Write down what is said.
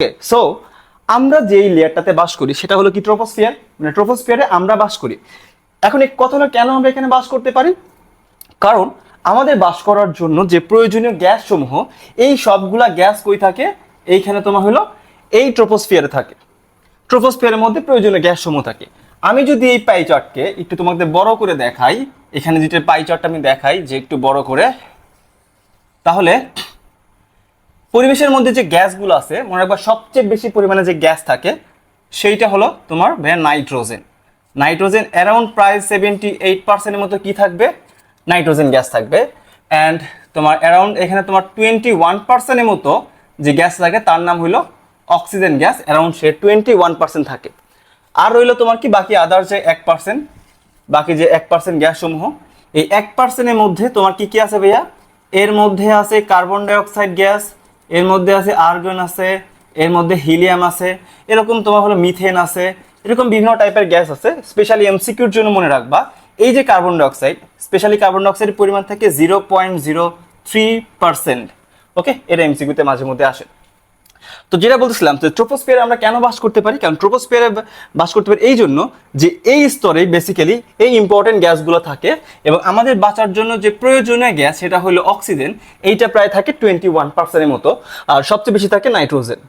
ওকে, so আমরা যেই লেয়ারটাতে বাস করি সেটা হলো কি ট্রপোস্ফিয়ার, মানে ট্রপোস্ফিয়ারে আমরা বাস করি। এখন এই কথাটা কেন আমরা এখানে বাস করতে পারি? কারণ আমাদের বাস করার জন্য যে প্রয়োজনীয় গ্যাস সমূহ, এই সবগুলা গ্যাস কই থাকে? এইখানে তোমার হলো এই ট্রপোস্ফিয়ারে থাকে। ট্রপোস্ফিয়ারের মধ্যে প্রয়োজনীয় গ্যাস সমূহ থাকে। আমি যদি এই পাই চার্টকে একটু তোমাদের বড় করে দেখাই, এখানে যেটা পাই চার্টটা আমি দেখাই যে একটু বড় করে, তাহলে পরিবেশের মধ্যে যে গ্যাসগুলো আছে মনে রাখবা সবচেয়ে বেশি পরিমাণে যে গ্যাস থাকে সেইটা হলো তোমার নাইট্রোজেন। নাইট্রোজেন অ্যারাউন্ড প্রায় 78%-এর মতো কি থাকবে? নাইট্রোজেন গ্যাস থাকবে। অ্যান্ড তোমার অ্যারাউন্ড এখানে তোমার 21%-এর মতো যে গ্যাস থাকে তার নাম হলো অক্সিজেন গ্যাস, অ্যারাউন্ড সে 21% থাকে। আর রইলো তোমার কি বাকি আদার যে 1%, বাকি যে 1% গ্যাস সমূহ, এই 1%-এর মধ্যে তোমার কি কি আছে ভাইয়া? এর মধ্যে আছে কার্বন ডাইঅক্সাইড গ্যাস, এর মধ্যে আছে আর্গন আছে, এর মধ্যে হিলিয়াম আছে, এরকম তোমার হলো মিথেন আছে, এরকম বিভিন্ন টাইপের গ্যাস আছে। স্পেশালি এমসিকিউর জন্য মনে রাখবা এই যে কার্বন ডাইঅক্সাইড, স্পেশালি কার্বন ডাইঅক্সাইডের পরিমাণ থাকে 0.03%। ওকে, এটা এমসিকিউতে মাঝে মধ্যে আসে। তো যেটা বলতেছিলাম যে ট্রপোস্ফিয়ারে আমরা কেন বাস করতে পারি, কারণ ট্রপোস্ফিয়ারে বাস করতে পারি এই জন্য যে এই স্তরে বেসিক্যালি এই ইম্পর্টেন্ট গ্যাসগুলো থাকে এবং আমাদের বাঁচার জন্য যে প্রয়োজনীয় গ্যাস সেটা হলো অক্সিজেন, এইটা প্রায় থাকে 21%-এর মতো, আর সবচেয়ে বেশি থাকে নাইট্রোজেন।